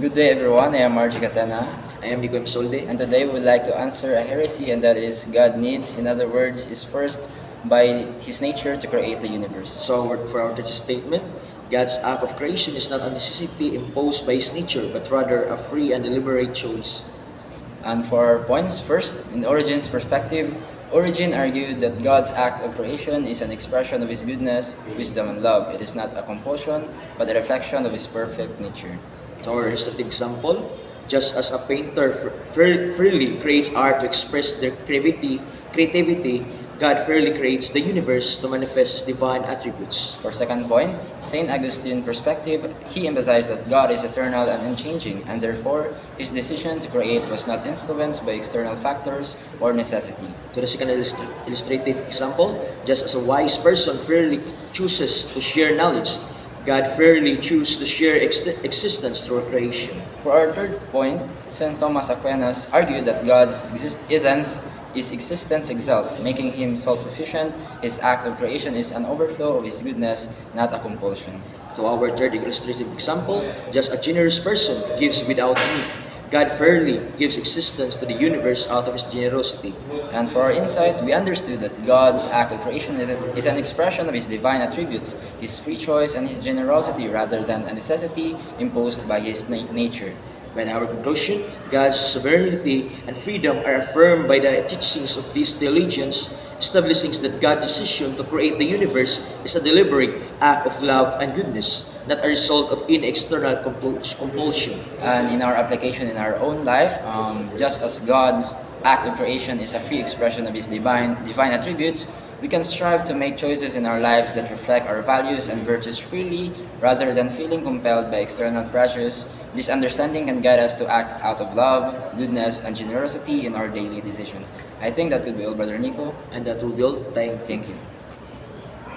Good day, everyone. I am Margie Catena, I am Nico Solde. and today we would like to answer a heresy, and that is God needs, in other words, is first by His nature to create the universe. So for our church statement, God's act of creation is not a necessity imposed by His nature, but rather a free and deliberate choice. And for our points, first, in Origen's perspective, Origen argued that God's act of creation is an expression of His goodness, wisdom, and love. It is not a compulsion, but a reflection of His perfect nature. To our illustrative example, just as a painter freely creates art to express their creativity, God freely creates the universe to manifest His divine attributes. For second point, Saint Augustine's perspective, he emphasized that God is eternal and unchanging, and therefore his decision to create was not influenced by external factors or necessity. To the second illustrative example, just as a wise person freely chooses to share knowledge, God freely chooses to share existence through creation. For our third point, St. Thomas Aquinas argued that God's essence is existence itself, making him self-sufficient. His act of creation is an overflow of his goodness, not a compulsion. To our third illustrative example, just a generous person gives without need. God fairly gives existence to the universe out of His generosity. And for our insight, we understood that God's act of creation is an expression of His divine attributes, His free choice, and His generosity rather than a necessity imposed by His nature. By our conclusion, God's sovereignty and freedom are affirmed by the teachings of these theologians, establishing that God's decision to create the universe is a deliberate act of love and goodness, not a result of any external compulsion. And in our application in our own life, just as God's act of creation is a free expression of His divine attributes, we can strive to make choices in our lives that reflect our values and virtues freely rather than feeling compelled by external pressures. This understanding can guide us to act out of love, goodness, and generosity in our daily decisions. I think that will be all, Brother Nico. And that will be all. Thank you. Thank you.